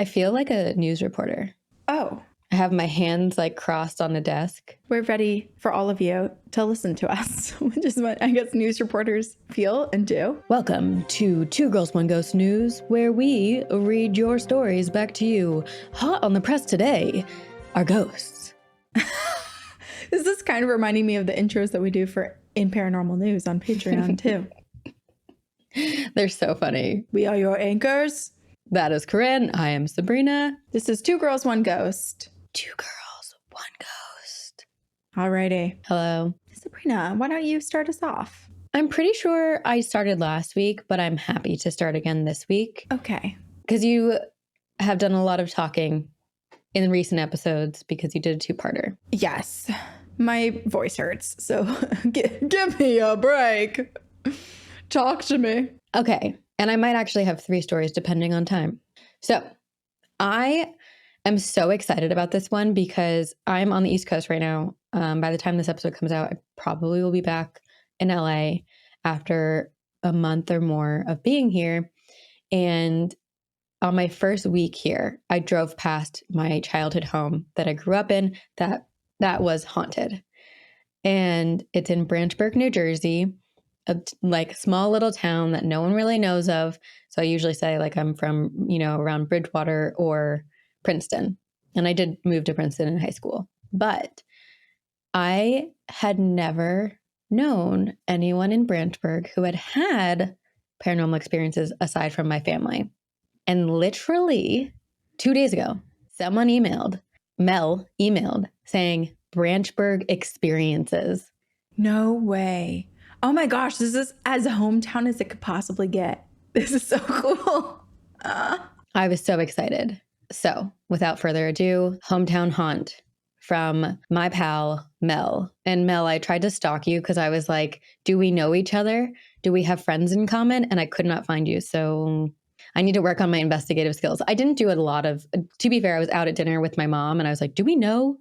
I feel like a news reporter. Oh. I have my hands like crossed on the desk. We're ready for all of you to listen to us, which is what I guess news reporters feel and do. Welcome to Two Girls, One Ghost News, where we read your stories back to you. Hot on the press today are ghosts. This is kind of reminding me of the intros that we do for In Paranormal News on Patreon, too. They're so funny. We are your anchors. That is Corinne. I am Sabrina. This is Two Girls, One Ghost. Two girls, one ghost. Alrighty. Hello. Sabrina, why don't you start us off? I'm pretty sure I started last week, but I'm happy to start again this week. Okay. Because you have done a lot of talking in recent episodes because you did a two-parter. Yes. My voice hurts, so give me a break. Talk to me. Okay. And I might actually have 3 stories depending on time. So I am so excited about this one because I'm on the East Coast right now. By the time this episode comes out, I probably will be back in LA after a month or more of being here. And on my first week here, I drove past my childhood home that I grew up in that was haunted. And it's in Branchburg, New Jersey, a like small little town that no one really knows of. So I usually say like I'm from, around Bridgewater or Princeton. And I did move to Princeton in high school. But I had never known anyone in Branchburg who had paranormal experiences aside from my family. And literally 2 days ago, Mel emailed saying Branchburg experiences. No way. Oh my gosh, this is as hometown as it could possibly get. This is so cool. I was so excited. So without further ado, hometown haunt from my pal, Mel. And Mel, I tried to stalk you because I was like, do we know each other? Do we have friends in common? And I could not find you. So I need to work on my investigative skills. I didn't do a lot of, to be fair, I was out at dinner with my mom and I was like, do we know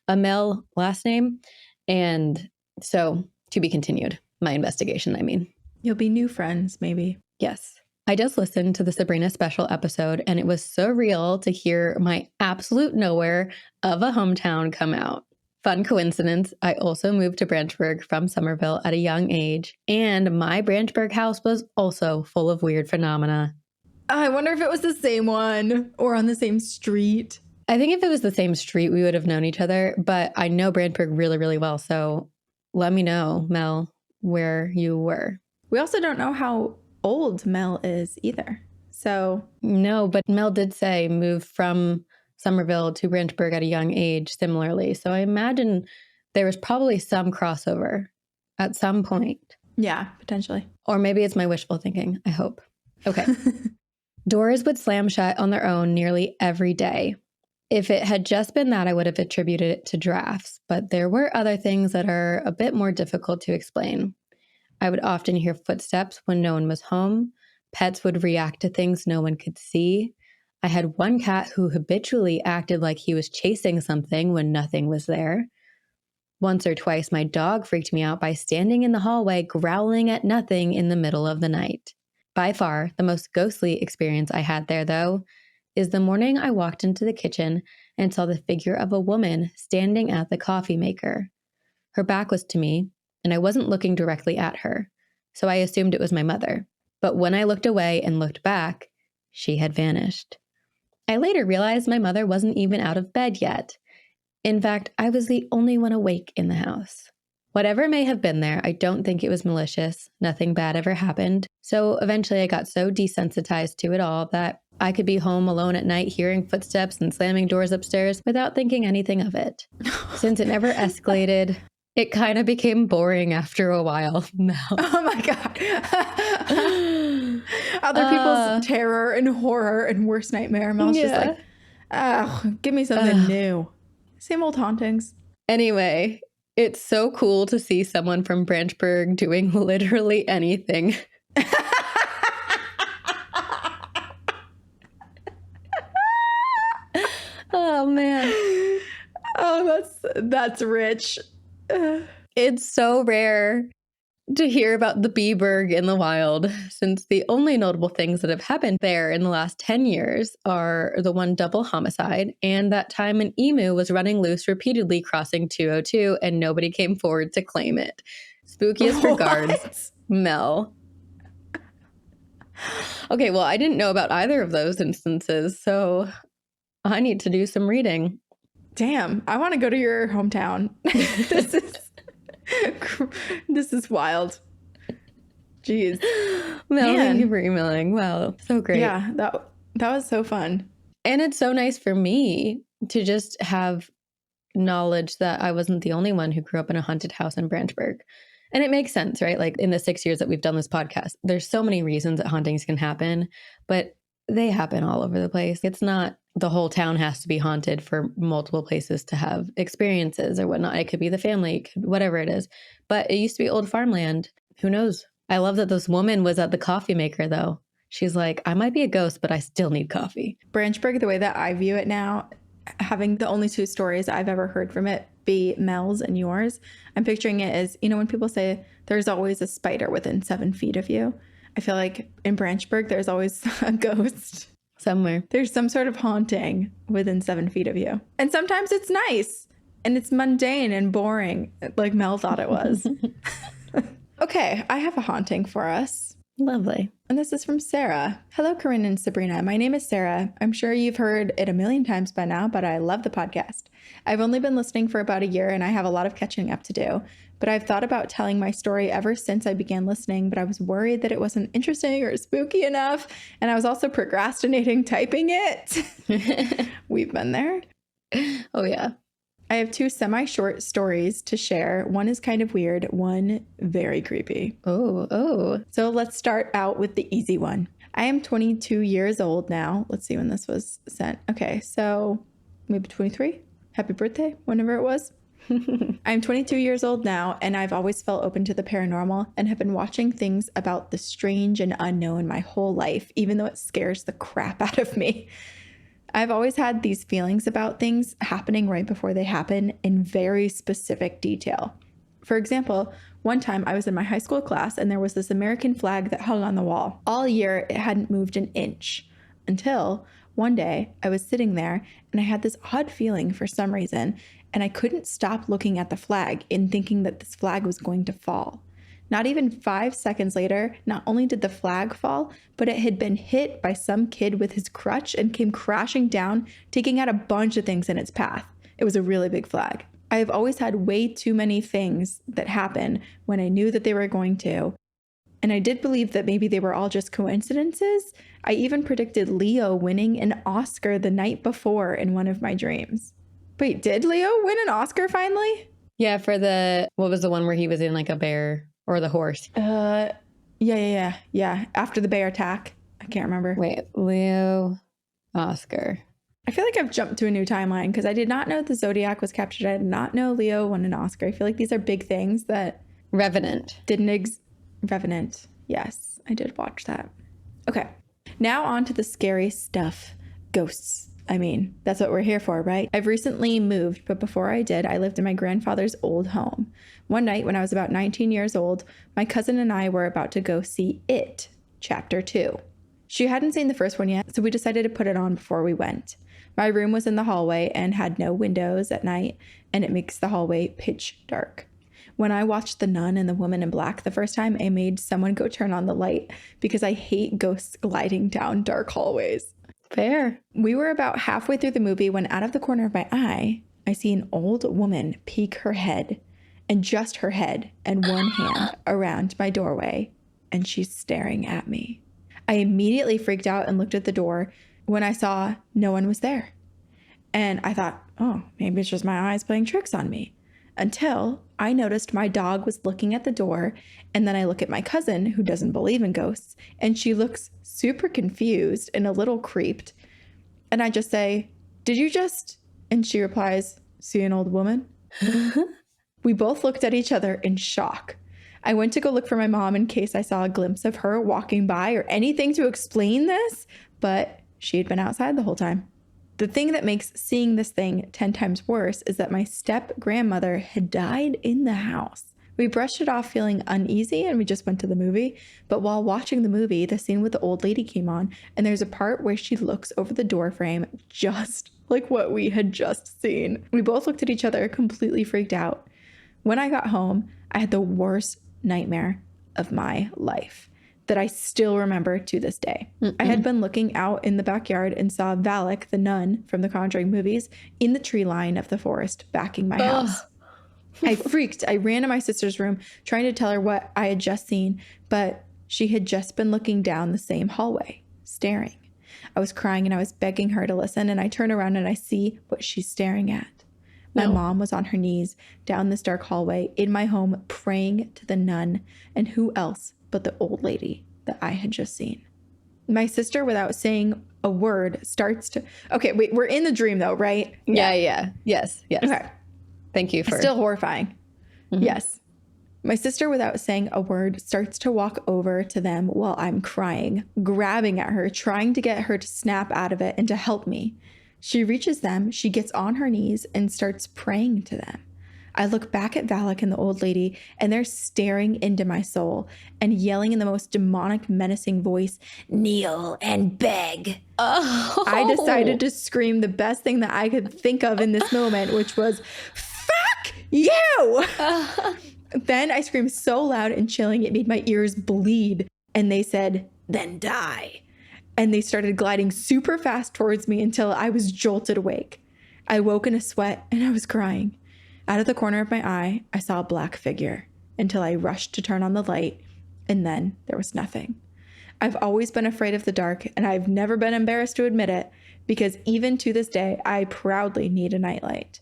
a Mel last name? And so to be continued. My investigation, I mean. You'll be new friends, maybe. Yes. I just listened to the Sabrina special episode, and it was so real to hear my absolute nowhere of a hometown come out. Fun coincidence, I also moved to Branchburg from Somerville at a young age, and my Branchburg house was also full of weird phenomena. I wonder if it was the same one or on the same street. I think if it was the same street, we would have known each other, but I know Branchburg really, really well, so let me know, Mel, where you were. We also don't know how old Mel is either. So no, but Mel did say move from Somerville to Branchburg at a young age similarly. So I imagine there was probably some crossover at some point. Yeah, potentially. Or maybe it's my wishful thinking. I hope. Okay. Doors would slam shut on their own nearly every day. If it had just been that, I would have attributed it to drafts, but there were other things that are a bit more difficult to explain. I would often hear footsteps when no one was home. Pets would react to things no one could see. I had one cat who habitually acted like he was chasing something when nothing was there. Once or twice, my dog freaked me out by standing in the hallway growling at nothing in the middle of the night. By far, the most ghostly experience I had there, though, is the morning I walked into the kitchen and saw the figure of a woman standing at the coffee maker. Her back was to me, and I wasn't looking directly at her, so I assumed it was my mother. But when I looked away and looked back, she had vanished. I later realized my mother wasn't even out of bed yet. In fact, I was the only one awake in the house. Whatever may have been there, I don't think it was malicious. Nothing bad ever happened. So eventually I got so desensitized to it all that I could be home alone at night hearing footsteps and slamming doors upstairs without thinking anything of it. Since it never escalated, it kind of became boring after a while. Mel. Oh my God. Other people's terror and horror and worst nightmare. Mel's just like, oh, give me something new. Same old hauntings. Anyway, it's so cool to see someone from Branchburg doing literally anything. Oh, man. Oh, that's rich. It's so rare to hear about the Beeberg in the wild, since the only notable things that have happened there in the last 10 years are the one double homicide and that time an emu was running loose repeatedly crossing 202 and nobody came forward to claim it. Spookiest regards, Mel. Okay, well, I didn't know about either of those instances, so I need to do some reading. Damn, I want to go to your hometown. This is wild. Jeez. Mel, thank you for emailing. Wow, so great. Yeah, that was so fun. And it's so nice for me to just have knowledge that I wasn't the only one who grew up in a haunted house in Branchburg. And it makes sense, right? Like in the 6 years that we've done this podcast, there's so many reasons that hauntings can happen, but they happen all over the place. It's not the whole town has to be haunted for multiple places to have experiences or whatnot. It could be the family, it could be whatever it is. But it used to be old farmland. Who knows? I love that this woman was at the coffee maker, though. She's like, I might be a ghost, but I still need coffee. Branchburg, the way that I view it now, having the only two stories I've ever heard from it be Mel's and yours, I'm picturing it as, you know, when people say there's always a spider within 7 feet of you, I feel like in Branchburg, there's always a ghost. Somewhere. There's some sort of haunting within 7 feet of you. And sometimes it's nice and it's mundane and boring, like Mel thought it was. Okay, I have a haunting for us. Lovely. And this is from Sarah. Hello, Corinne and Sabrina. My name is Sarah. I'm sure you've heard it a million times by now, but I love the podcast. I've only been listening for about a year and I have a lot of catching up to do. But I've thought about telling my story ever since I began listening, but I was worried that it wasn't interesting or spooky enough. And I was also procrastinating typing it. We've been there. Oh, yeah. I have 2 semi-short stories to share. One is kind of weird, one very creepy. Oh. So let's start out with the easy one. I am 22 years old now. Let's see when this was sent. Okay, so maybe 23? Happy birthday, whenever it was. I'm 22 years old now, and I've always felt open to the paranormal and have been watching things about the strange and unknown my whole life, even though it scares the crap out of me. I've always had these feelings about things happening right before they happen in very specific detail. For example, one time I was in my high school class and there was this American flag that hung on the wall. All year, it hadn't moved an inch until one day I was sitting there and I had this odd feeling for some reason, and I couldn't stop looking at the flag and thinking that this flag was going to fall. Not even 5 seconds later, not only did the flag fall, but it had been hit by some kid with his crutch and came crashing down, taking out a bunch of things in its path. It was a really big flag. I have always had way too many things that happen when I knew that they were going to. And I did believe that maybe they were all just coincidences. I even predicted Leo winning an Oscar the night before in one of my dreams. Wait, did Leo win an Oscar finally? Yeah, for what was the one where he was in like a bear or the horse? Yeah. After the bear attack. I can't remember. Wait, Leo, Oscar. I feel like I've jumped to a new timeline because I did not know the Zodiac was captured. I did not know Leo won an Oscar. I feel like these are big things that... Revenant. Revenant. Yes, I did watch that. Okay, now on to the scary stuff. Ghosts. I mean, that's what we're here for, right? I've recently moved, but before I did, I lived in my grandfather's old home. One night when I was about 19 years old, my cousin and I were about to go see It, Chapter 2. She hadn't seen the first one yet, so we decided to put it on before we went. My room was in the hallway and had no windows at night, and it makes the hallway pitch dark. When I watched The Nun and the Woman in Black the first time, I made someone go turn on the light because I hate ghosts gliding down dark hallways. Fair. We were about halfway through the movie when out of the corner of my eye, I see an old woman peek her head, and just her head and one hand around my doorway, and she's staring at me. I immediately freaked out and looked at the door when I saw no one was there. And I thought, oh, maybe it's just my eyes playing tricks on me. Until I noticed my dog was looking at the door, and then I look at my cousin, who doesn't believe in ghosts, and she looks super confused and a little creeped. And I just say, "Did you just?" And she replies, "See an old woman?" We both looked at each other in shock. I went to go look for my mom in case I saw a glimpse of her walking by or anything to explain this, but she had been outside the whole time. The thing that makes seeing this thing 10 times worse is that my step-grandmother had died in the house We brushed it off feeling uneasy and we just went to the movie. But while watching the movie, the scene with the old lady came on, and there's a part where she looks over the door frame just like what we had just seen. We both looked at each other, completely freaked out. When I got home, I had the worst nightmare of my life that I still remember to this day. I had been looking out in the backyard and saw Valak, the nun from the Conjuring movies, in the tree line of the forest backing my house. I freaked. I ran to my sister's room trying to tell her what I had just seen, but she had just been looking down the same hallway, staring. I was crying and I was begging her to listen, and I turn around and I see what she's staring at. My mom was on her knees down this dark hallway in my home praying to the nun, and who else but the old lady that I had just seen. My sister, without saying a word, starts to... Okay, wait, we're in the dream though, right? Yeah. Yes. Okay. Thank you for... Still horrifying. Mm-hmm. Yes. My sister, without saying a word, starts to walk over to them while I'm crying, grabbing at her, trying to get her to snap out of it and to help me. She reaches them, she gets on her knees and starts praying to them. I look back at Valak and the old lady, and they're staring into my soul and yelling in the most demonic, menacing voice, "Kneel and beg." Oh. I decided to scream the best thing that I could think of in this moment, which was, "Fuck you!" Then I screamed so loud and chilling it made my ears bleed. And they said, "Then die." And they started gliding super fast towards me until I was jolted awake. I woke in a sweat and I was crying. Out of the corner of my eye, I saw a black figure until I rushed to turn on the light, and then there was nothing. I've always been afraid of the dark, and I've never been embarrassed to admit it, because even to this day, I proudly need a nightlight.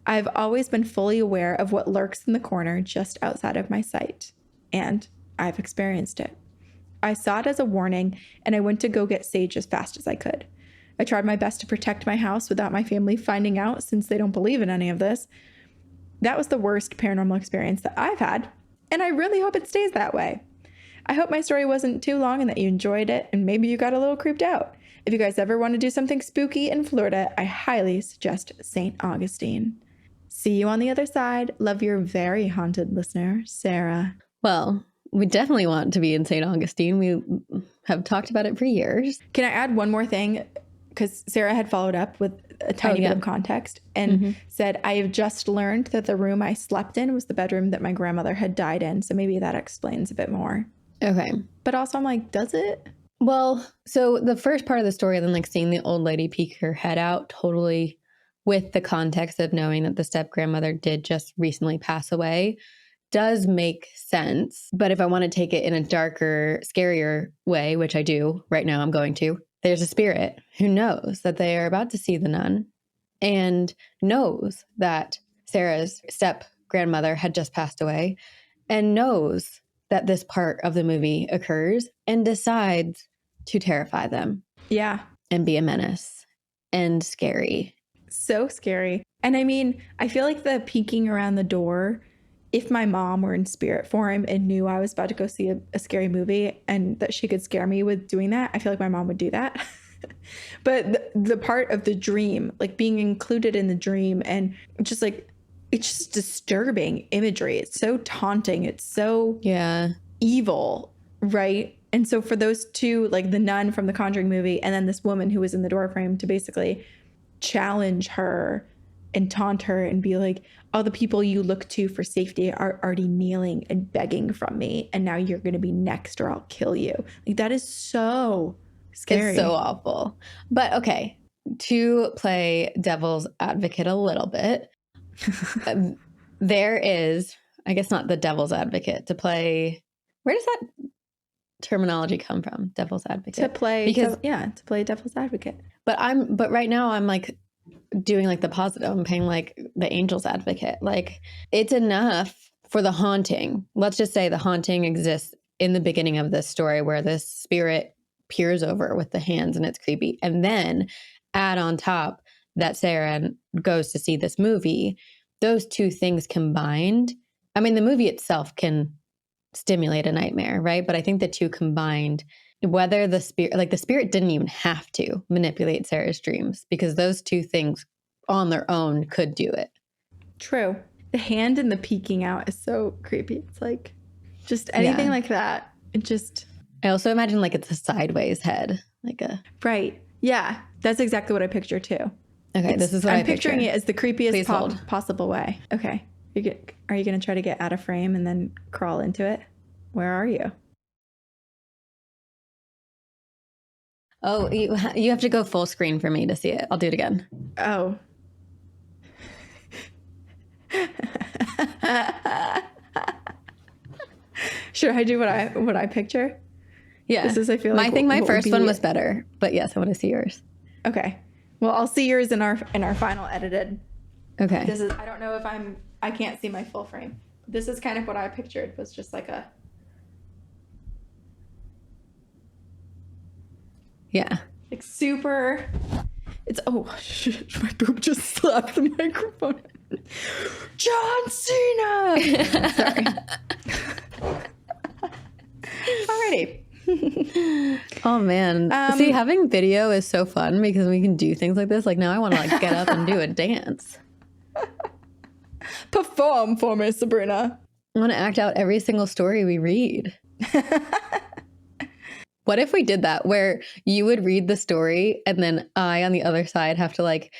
I've always been fully aware of what lurks in the corner just outside of my sight, and I've experienced it. I saw it as a warning, and I went to go get Sage as fast as I could. I tried my best to protect my house without my family finding out, since they don't believe in any of this. That was the worst paranormal experience that I've had, and I really hope it stays that way. I hope my story wasn't too long and that you enjoyed it, and maybe you got a little creeped out. If you guys ever want to do something spooky in Florida, I highly suggest St. Augustine. See you on the other side. Love your very haunted listener, Sarah. Well, we definitely want to be in St. Augustine. We have talked about it for years. Can I add one more thing? Because Sarah had followed up with a tiny bit of context and said, "I have just learned that the room I slept in was the bedroom that my grandmother had died in. So maybe that explains a bit more." Okay. But also I'm like, does it? Well, so the first part of the story, then like seeing the old lady peek her head out, totally with the context of knowing that the step grandmother did just recently pass away, does make sense. But if I want to take it in a darker, scarier way, which I do right now, I'm going to, there's a spirit who knows that they are about to see the nun and knows that Sarah's step grandmother had just passed away and knows that this part of the movie occurs and decides to terrify them. Yeah. And be a menace and scary. So scary. And I mean, I feel like the peeking around the door, if my mom were in spirit form and knew I was about to go see a scary movie and that she could scare me with doing that, I feel like my mom would do that. But the part of the dream, like being included in the dream and just like, it's just disturbing imagery. It's so taunting. It's so evil, right? And so for those two, like the nun from the Conjuring movie and then this woman who was in the doorframe to basically challenge her and taunt her and be like, all the people you look to for safety are already kneeling and begging from me. And now you're going to be next or I'll kill you. Like that is so scary. It's so awful. But okay, to play devil's advocate a little bit, there is, I guess not the devil's advocate, to play, where does that terminology come from? Devil's advocate. To play, to play devil's advocate. But right now I'm like doing like the positive. I'm playing like the angel's advocate. Like it's enough for the haunting. Let's just say the haunting exists in the beginning of this story where this spirit peers over with the hands and it's creepy. And then add on top that Sarah goes to see this movie. Those two things combined, I mean, the movie itself can stimulate a nightmare, right? But I think the two combined, whether the spirit didn't even have to manipulate Sarah's dreams because those two things on their own could do it. True. The hand and the peeking out is so creepy. It's like just anything like that. It just. I also imagine like it's a sideways head, like a. Right. Yeah. That's exactly what I picture too. Okay, this is what I'm picturing it as the creepiest possible way. Okay. Are you going to try to get out of frame and then crawl into it? Where are you? Oh, you have to go full screen for me to see it. I'll do it again. Oh. Should I do what I picture? Yeah. I feel like I think my first one was better, but yes, I want to see yours. Okay. Well, I'll see yours in our final edited. Okay. I don't know if I can't see my full frame. This is kind of what I pictured, was just like a. Yeah. Like super. It's, oh shit, my boob just slapped the microphone. John Cena! Sorry. Alrighty. Oh man. See, having video is so fun because we can do things like this. Like now I want to like get up and do a dance. Perform for me, Sabrina. I want to act out every single story we read. What if we did that where you would read the story and then I on the other side have to like,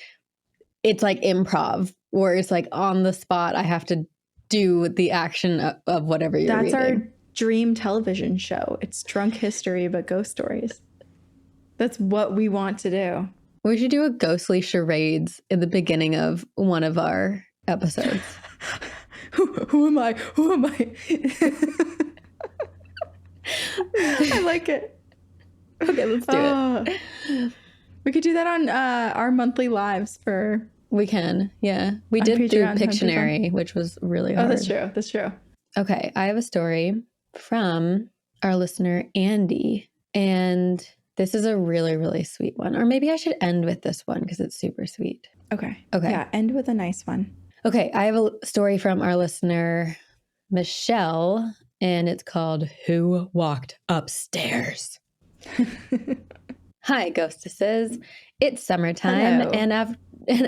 it's like improv where it's like on the spot I have to do the action of whatever you're reading. That's our dream television show. It's drunk history but ghost stories. That's what we want to do. We should do a ghostly charades in the beginning of one of our episodes. Who am I? Who am I? I like it. Okay, let's do it. We could do that on our monthly lives for. We can, yeah. We did do Pictionary, which was really hard. Oh, that's true. That's true. Okay, I have a story from our listener, Andy. And this is a really, really sweet one. Or maybe I should end with this one because it's super sweet. Okay. Yeah, end with a nice one. Okay, I have a story from our listener, Michelle, and it's called Who Walked Upstairs? Hi, ghostesses. It's summertime, and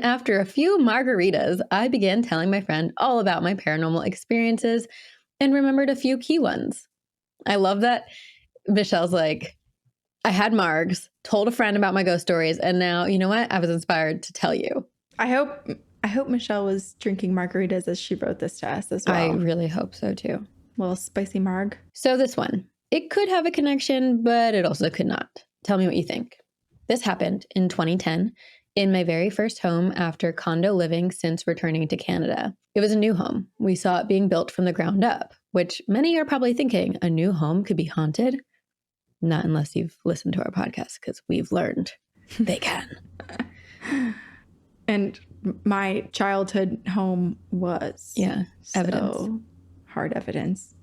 after a few margaritas, I began telling my friend all about my paranormal experiences and remembered a few key ones. I love that Michelle's like, I had margs, told a friend about my ghost stories, and now, you know what? I was inspired to tell you. I hope Michelle was drinking margaritas as she wrote this to us as well. I really hope so too. A little spicy marg. So this one, it could have a connection, but it also could not. Tell me what you think. This happened in 2010 in my very first home after condo living since returning to Canada. It was a new home. We saw it being built from the ground up, which many are probably thinking a new home could be haunted. Not unless you've listened to our podcast, because we've learned they can. And my childhood home was. Yeah, evidence. So hard evidence.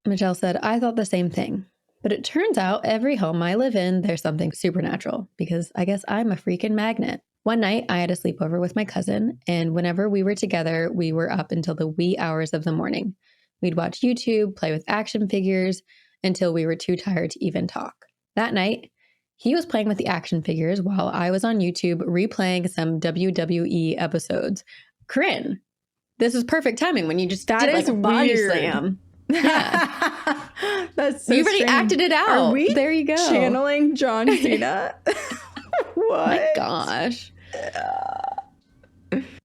Michelle said, I thought the same thing. But it turns out every home I live in, there's something supernatural because I guess I'm a freaking magnet. One night, I had a sleepover with my cousin, and whenever we were together, we were up until the wee hours of the morning. We'd watch YouTube, play with action figures, until we were too tired to even talk. That night, he was playing with the action figures while I was on YouTube replaying some WWE episodes. Corinne, this is perfect timing when you just did like a body slam. Yeah. That's so you already acted it out. Are we there you go. Channeling John Cena. What? My gosh.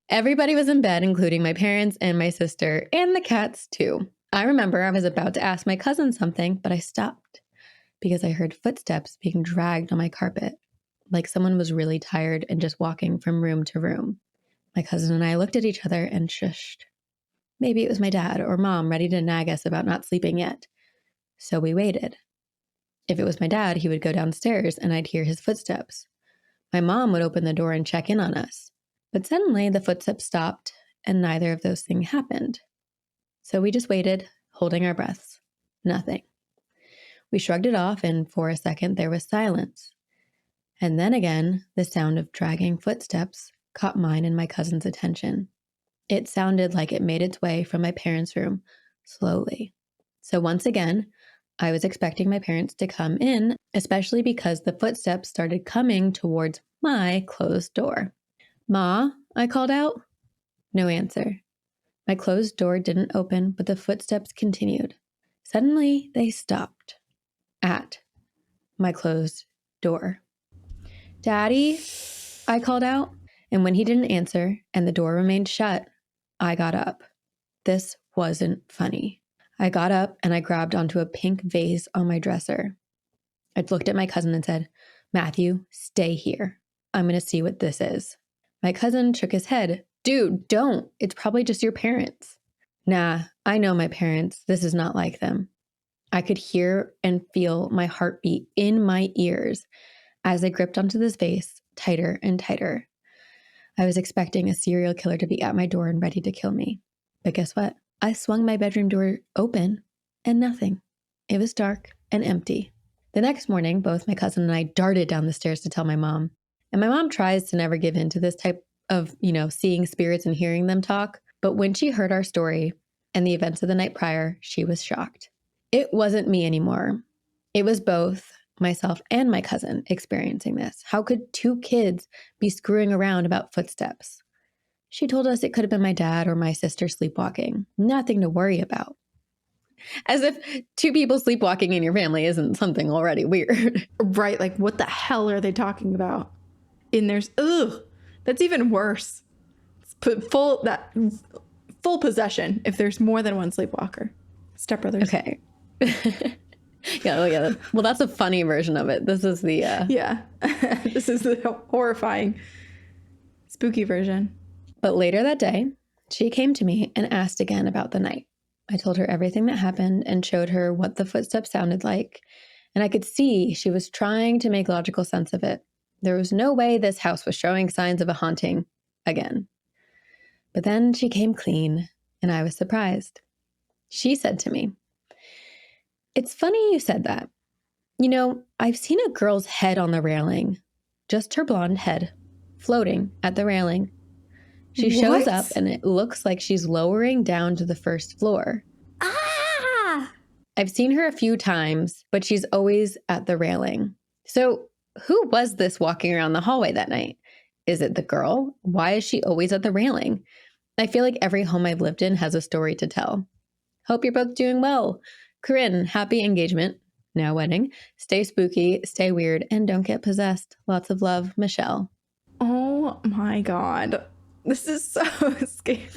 Everybody was in bed, including my parents and my sister and the cats too. I remember I was about to ask my cousin something, but I stopped because I heard footsteps being dragged on my carpet, like someone was really tired and just walking from room to room. My cousin and I looked at each other and shushed. Maybe it was my dad or mom ready to nag us about not sleeping yet. So we waited. If it was my dad, he would go downstairs and I'd hear his footsteps. My mom would open the door and check in on us. But suddenly the footsteps stopped and neither of those things happened. So we just waited, holding our breaths. Nothing. We shrugged it off and for a second there was silence. And then again, the sound of dragging footsteps caught mine and my cousin's attention. It sounded like it made its way from my parents' room slowly. So once again, I was expecting my parents to come in, especially because the footsteps started coming towards my closed door. Ma, I called out. No answer. My closed door didn't open, but the footsteps continued. Suddenly, they stopped at my closed door. Daddy, I called out, and when he didn't answer and the door remained shut, I got up. This wasn't funny. I got up and I grabbed onto a pink vase on my dresser. I looked at my cousin and said, Matthew, stay here. I'm going to see what this is. My cousin shook his head. Dude, don't. It's probably just your parents. Nah, I know my parents. This is not like them. I could hear and feel my heartbeat in my ears as I gripped onto this vase tighter and tighter. I was expecting a serial killer to be at my door and ready to kill me. But guess what? I swung my bedroom door open and nothing. It was dark and empty. The next morning, both my cousin and I darted down the stairs to tell my mom. And my mom tries to never give in to this type of, seeing spirits and hearing them talk. But when she heard our story and the events of the night prior, she was shocked. It wasn't me anymore. It was both myself and my cousin experiencing this. How could two kids be screwing around about footsteps? She told us it could have been my dad or my sister sleepwalking. Nothing to worry about. As if two people sleepwalking in your family isn't something already weird. Right. Like, what the hell are they talking about? Ugh, that's even worse. It's full possession if there's more than one sleepwalker. Stepbrothers. Okay. Yeah. Well, that's a funny version of it. This is the... Yeah. This is the horrifying, spooky version. But later that day, she came to me and asked again about the night. I told her everything that happened and showed her what the footsteps sounded like. And I could see she was trying to make logical sense of it. There was no way this house was showing signs of a haunting again. But then she came clean, and I was surprised. She said to me, "It's funny you said that. I've seen a girl's head on the railing, just her blonde head, floating at the railing. She shows up, and it looks like she's lowering down to the first floor. Ah! I've seen her a few times, but she's always at the railing. So who was this walking around the hallway that night? Is it the girl? Why is she always at the railing? I feel like every home I've lived in has a story to tell. Hope you're both doing well. Corinne, happy engagement. Now wedding. Stay spooky, stay weird, and don't get possessed. Lots of love, Michelle." Oh my God. This is so scary.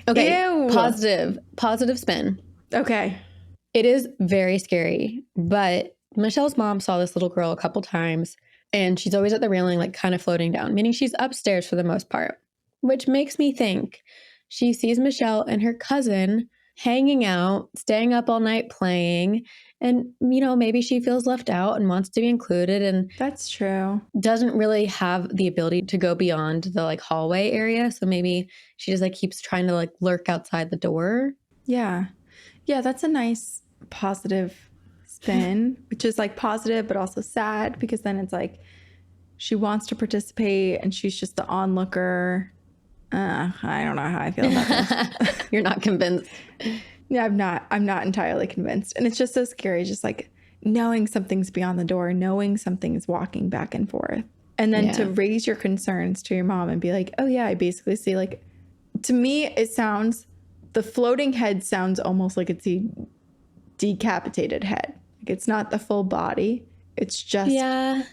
Okay, Ew. Positive spin. Okay. It is very scary, but Michelle's mom saw this little girl a couple times, and she's always at the railing, like kind of floating down, meaning she's upstairs for the most part, which makes me think she sees Michelle and her cousin hanging out, staying up all night playing, and, maybe she feels left out and wants to be included and That's true. doesn't really have the ability to go beyond the hallway area. So maybe she just keeps trying to lurk outside the door. Yeah. Yeah, that's a nice positive spin, which is positive but also sad, because then it's she wants to participate and she's just the onlooker. I don't know how I feel about this. You're not convinced. Yeah, I'm not entirely convinced. And it's just so scary, just knowing something's beyond the door, knowing something's walking back and forth. And then to raise your concerns to your mom and be like, oh yeah, I basically see to me, the floating head sounds almost like it's a decapitated head. It's not the full body. It's just a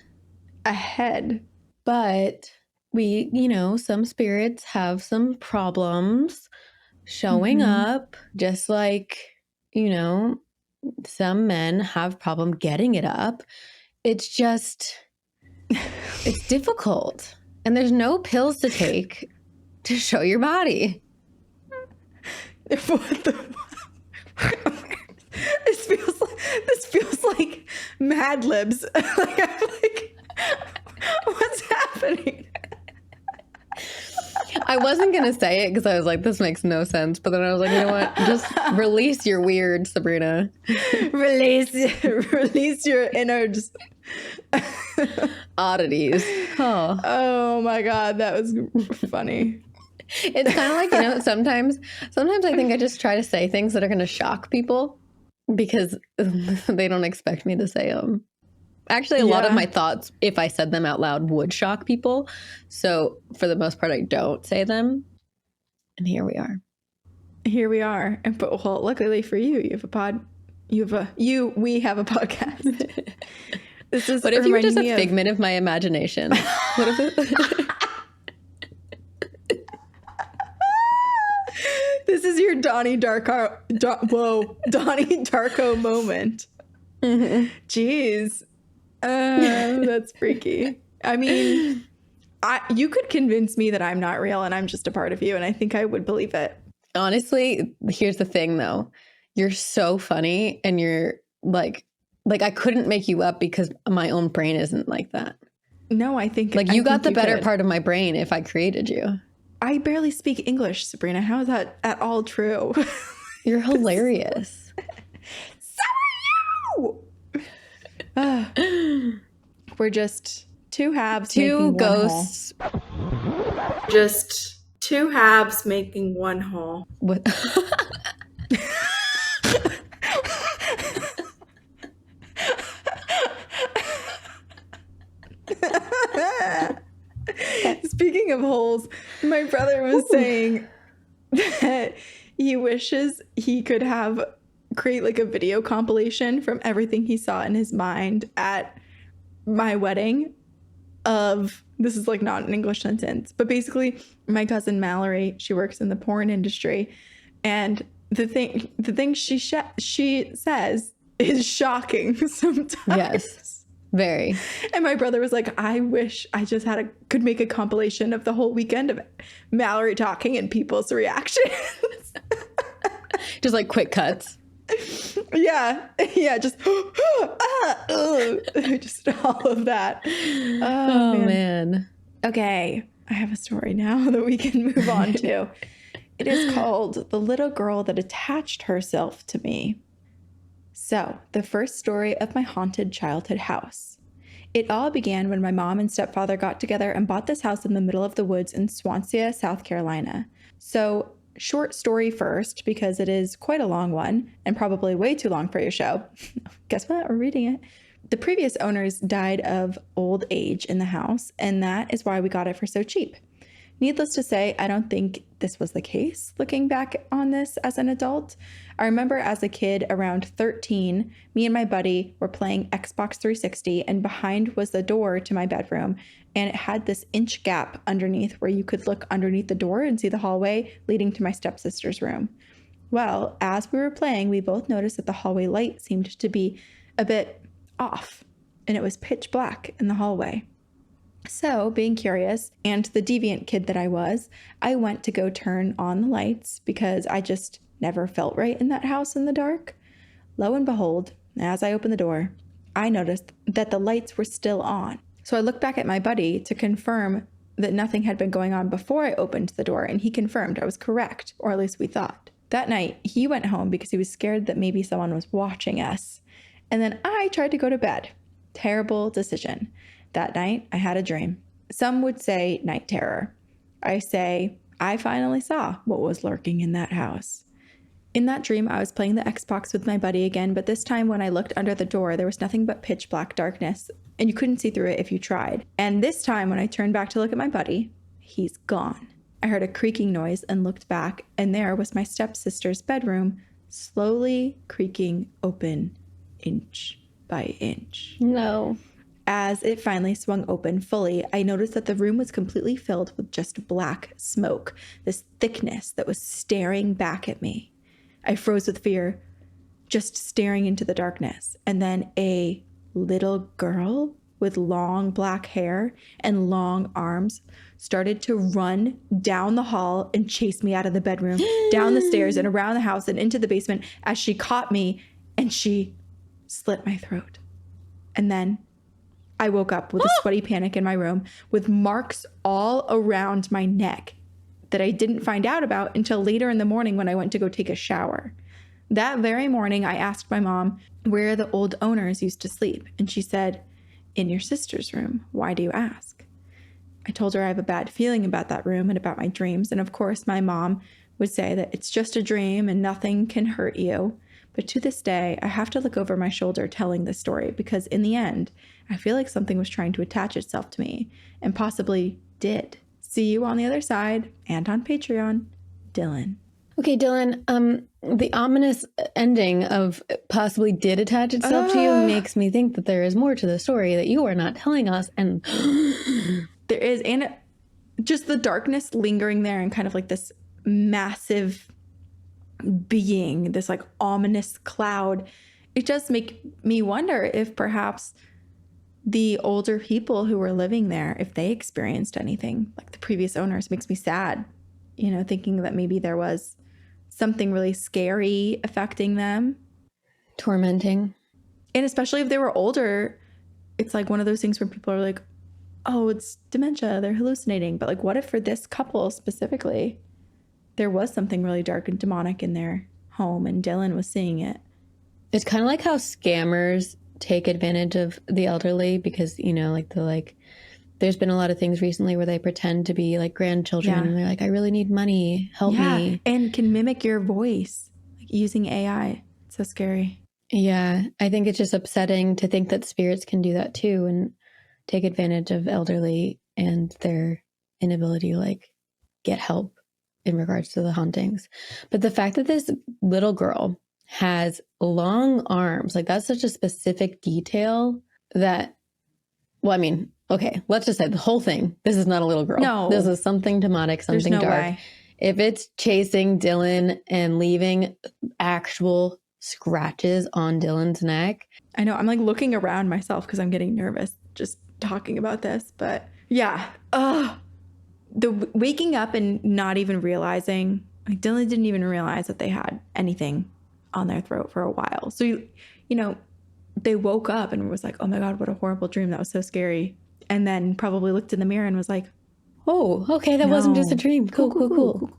head. But we, some spirits have some problems showing up, just some men have problem getting it up. It's just, it's difficult. And there's no pills to take to show your body. What the This feels like Mad Libs. What's happening? I wasn't going to say it because I was like, this makes no sense. But then I was like, you know what? Just release your weird, Sabrina. Release your innards. Oddities. Oh my God, that was funny. It's kind of like, sometimes I think I just try to say things that are going to shock people because they don't expect me to say them. Actually, a lot of my thoughts, if I said them out loud, would shock people. So for the most part, I don't say them. And here we are. Here we are. And but well, luckily for you, we have a podcast. This is what if you were just a figment of my imagination? What if This is your Donnie Darko moment. Mm-hmm. Jeez. That's freaky. I mean, you could convince me that I'm not real and I'm just a part of you, and I think I would believe it. Honestly, here's the thing though. You're so funny, and you're like I couldn't make you up because my own brain isn't like that. No, I think you got the better part of my brain if I created you. I barely speak English, Sabrina. How is that at all true? You're hilarious. So are you! We're just two halves, two ghosts. Just two halves making one whole. What? Speaking of holes, my brother was saying that he wishes he could create like a video compilation from everything he saw in his mind at my wedding of, this is like not an English sentence, but basically my cousin Mallory, she works in the porn industry, and the thing she says is shocking sometimes. Yes. Very. And my brother was like, I wish I just could make a compilation of the whole weekend of Mallory talking and people's reactions. Just like quick cuts. Yeah, just just all of that. Oh man. Okay, I have a story now that we can move on to. It is called The Little Girl That Attached Herself to Me. So, the first story of my haunted childhood house. It all began when my mom and stepfather got together and bought this house in the middle of the woods in Swansea, South Carolina. So, short story first, because it is quite a long one and probably way too long for your show. Guess what? We're reading it. The previous owners died of old age in the house, and that is why we got it for so cheap. Needless to say, I don't think this was the case looking back on this as an adult. I remember as a kid around 13, me and my buddy were playing Xbox 360, and behind was the door to my bedroom, and it had this inch gap underneath where you could look underneath the door and see the hallway leading to my stepsister's room. Well, as we were playing, we both noticed that the hallway light seemed to be a bit off, and it was pitch black in the hallway. So, being curious and the deviant kid that I was, I went to go turn on the lights because I just never felt right in that house in the dark. Lo and behold, as I opened the door, I noticed that the lights were still on. So I looked back at my buddy to confirm that nothing had been going on before I opened the door, and he confirmed I was correct, or at least we thought. That night, he went home because he was scared that maybe someone was watching us. And then I tried to go to bed. Terrible decision. That night, I had a dream. Some would say night terror. I say, I finally saw what was lurking in that house. In that dream, I was playing the Xbox with my buddy again, but this time when I looked under the door, there was nothing but pitch black darkness, and you couldn't see through it if you tried. And this time when I turned back to look at my buddy, he's gone. I heard a creaking noise and looked back, and there was my stepsister's bedroom, slowly creaking open inch by inch. No. As it finally swung open fully, I noticed that the room was completely filled with just black smoke, this thickness that was staring back at me. I froze with fear, just staring into the darkness. And then a little girl with long black hair and long arms started to run down the hall and chase me out of the bedroom, down the stairs and around the house and into the basement as she caught me and she slit my throat. And then I woke up with a sweaty panic in my room with marks all around my neck that I didn't find out about until later in the morning when I went to go take a shower. That very morning, I asked my mom where the old owners used to sleep, and she said, in your sister's room. Why do you ask? I told her I have a bad feeling about that room and about my dreams, and of course my mom would say that it's just a dream and nothing can hurt you. But to this day, I have to look over my shoulder telling this story because in the end, I feel like something was trying to attach itself to me and possibly did. See you on the other side and on Patreon. Dylan. Okay, Dylan, the ominous ending of possibly did attach itself to you makes me think that there is more to the story that you are not telling us. And there is, and just the darkness lingering there and kind of like this massive being, this like ominous cloud. It does make me wonder if perhaps the older people who were living there, if they experienced anything like the previous owners. Makes me sad, you know, thinking that maybe there was something really scary affecting them. Tormenting. And especially if they were older, it's like one of those things where people are like, oh, it's dementia, they're hallucinating. But like, what if for this couple specifically, there was something really dark and demonic in their home and Dylan was seeing it? It's kind of like how scammers take advantage of the elderly because, you know, there's been a lot of things recently where they pretend to be like grandchildren and they're like, I really need money. Help me. And can mimic your voice like using AI. It's so scary. Yeah. I think it's just upsetting to think that spirits can do that too and take advantage of elderly and their inability to like get help in regards to the hauntings. But the fact that this little girl has long arms, like that's such a specific detail that, well, I mean, okay, let's just say the whole thing. This is not a little girl. No. This is something demonic, something There's no dark. way. If it's chasing Dylan and leaving actual scratches on Dylan's neck. I know. I'm like looking around myself because I'm getting nervous just talking about this. But yeah. The waking up and not even realizing, like Dylan didn't even realize that they had anything on their throat for a while. So, you know, they woke up and was like, oh my God, what a horrible dream. That was so scary. And then probably looked in the mirror and was like, oh, okay, that wasn't just a dream. Cool.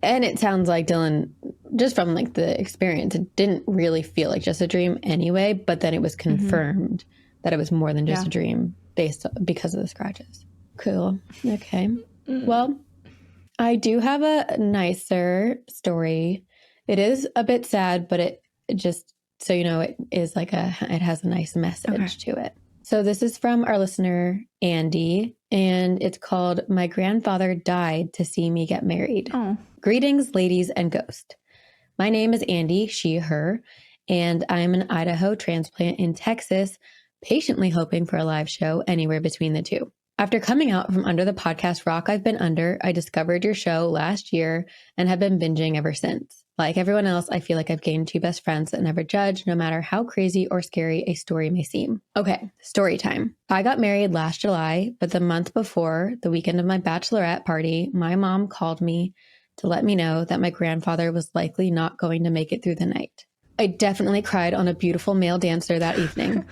And it sounds like Dylan, just from like the experience, it didn't really feel like just a dream anyway, but then it was confirmed that it was more than just a dream because of the scratches. Cool. Okay. Well, I do have a nicer story. It is a bit sad, but it just, so you know, it has a nice message to it. So this is from our listener, Andy, and it's called My Grandfather Died to See Me Get Married. Oh. Greetings, ladies and ghost. My name is Andy, she, her, and I'm an Idaho transplant in Texas, patiently hoping for a live show anywhere between the two. After coming out from under the podcast rock I've been under, I discovered your show last year and have been binging ever since. Like everyone else, I feel like I've gained two best friends that never judge, no matter how crazy or scary a story may seem. Okay, story time. I got married last July, but the month before, the weekend of my bachelorette party, my mom called me to let me know that my grandfather was likely not going to make it through the night. I definitely cried on a beautiful male dancer that evening.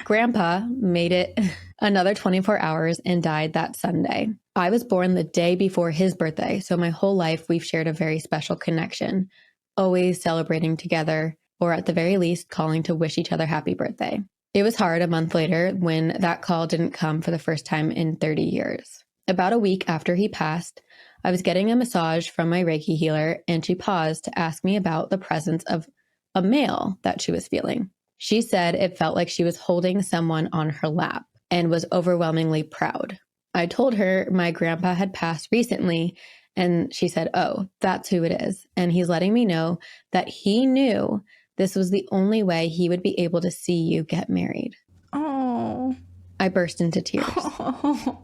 Grandpa made it another 24 hours and died that Sunday. I was born the day before his birthday, so my whole life we've shared a very special connection, always celebrating together, or at the very least calling to wish each other happy birthday. It was hard a month later when that call didn't come for the first time in 30 years. About a week after he passed, I was getting a massage from my Reiki healer, and she paused to ask me about the presence of a male that she was feeling. She said it felt like she was holding someone on her lap and was overwhelmingly proud. I told her my grandpa had passed recently, and she said, oh, that's who it is. And he's letting me know that he knew this was the only way he would be able to see you get married. Oh. I burst into tears. Oh.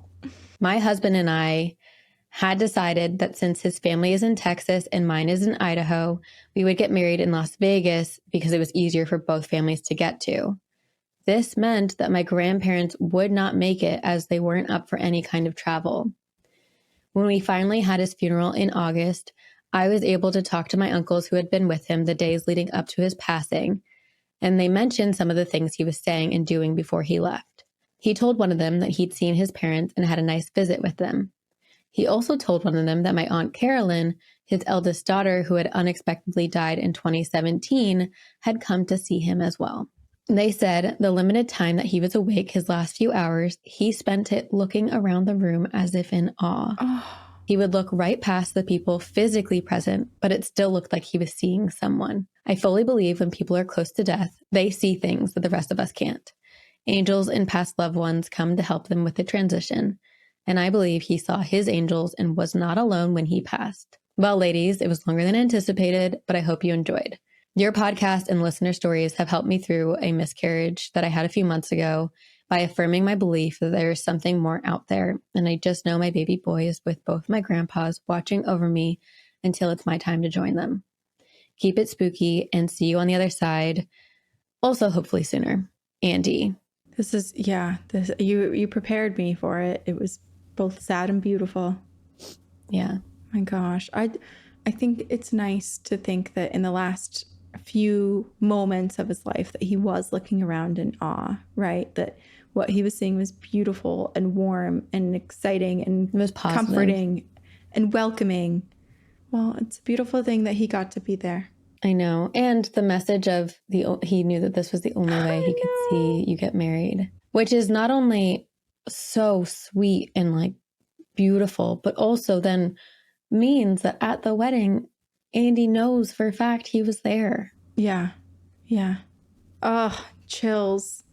My husband and I had decided that since his family is in Texas and mine is in Idaho, we would get married in Las Vegas because it was easier for both families to get to. This meant that my grandparents would not make it as they weren't up for any kind of travel. When we finally had his funeral in August, I was able to talk to my uncles who had been with him the days leading up to his passing, and they mentioned some of the things he was saying and doing before he left. He told one of them that he'd seen his parents and had a nice visit with them. He also told one of them that my Aunt Carolyn, his eldest daughter who had unexpectedly died in 2017, had come to see him as well. They said the limited time that he was awake his last few hours, he spent it looking around the room as if in awe. Oh. He would look right past the people physically present, but it still looked like he was seeing someone. I fully believe when people are close to death, they see things that the rest of us can't. Angels and past loved ones come to help them with the transition. And I believe he saw his angels and was not alone when he passed. Well, ladies, it was longer than anticipated, but I hope you enjoyed. Your podcast and listener stories have helped me through a miscarriage that I had a few months ago by affirming my belief that there is something more out there. And I just know my baby boy is with both my grandpas watching over me until it's my time to join them. Keep it spooky and see you on the other side. Also, hopefully sooner. Andy. You prepared me for it. It was both sad and beautiful. Yeah. My gosh. I think it's nice to think that in the last few moments of his life that he was looking around in awe, right? That what he was seeing was beautiful and warm and exciting and it was positive. Comforting and welcoming. Well, it's a beautiful thing that he got to be there. I know. And the message of he knew that this was the only way he could see you get married, which is not only so sweet and like beautiful, but also then means that at the wedding, Andy knows for a fact he was there. Yeah. Yeah. Oh, chills.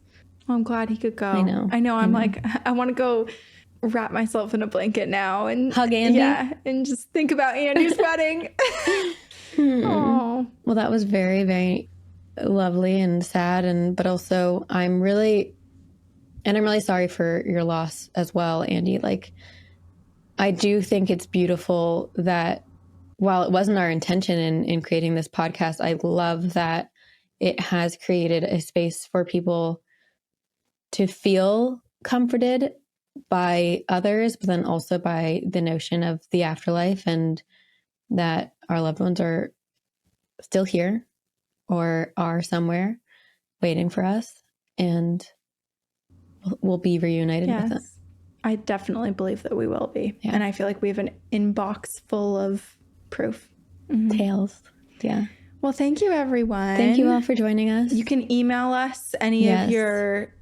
Well, I'm glad he could go. I know. I'm like, I want to go wrap myself in a blanket now and hug Andy. Yeah. And just think about Andy's wedding. Oh. Well, that was very, very lovely and sad. But also I'm really sorry for your loss as well, Andy. Like, I do think it's beautiful that while it wasn't our intention in creating this podcast, I love that it has created a space for people to feel comforted by others, but then also by the notion of the afterlife and that our loved ones are still here or are somewhere waiting for us and we'll be reunited with them. I definitely believe that we will be. Yeah. And I feel like we have an inbox full of proof. Tales. Yeah. Well, thank you, everyone. Thank you all for joining us. You can email us any of your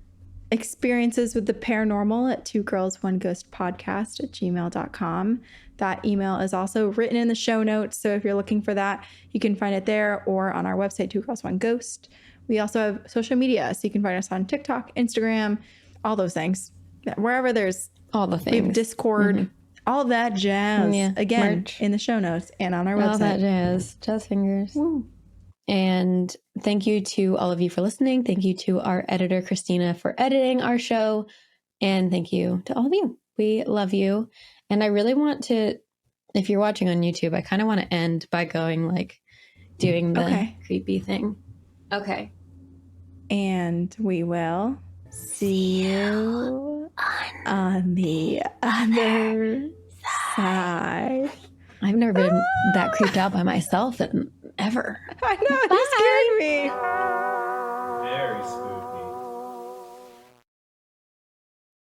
experiences with the paranormal at twogirlsoneghostpodcast@gmail.com. That email is also written in the show notes. So if you're looking for that, you can find it there or on our website, Two Girls One Ghost. We also have social media. So you can find us on TikTok, Instagram, all those things. Wherever there's all the things. We have Discord, all that jazz. Yeah. Again, Merch. In the show notes and on our website. All that jazz. Jazz fingers. Woo. And thank you to all of you for listening. Thank you to our editor, Christina, for editing our show. And thank you to all of you. We love you. And I really want to, if you're watching on YouTube, I kind of want to end by going like doing the creepy thing. Okay. And we will see you on the other side. I've never been that creeped out by myself ever. I know, you scared me. Very spooky.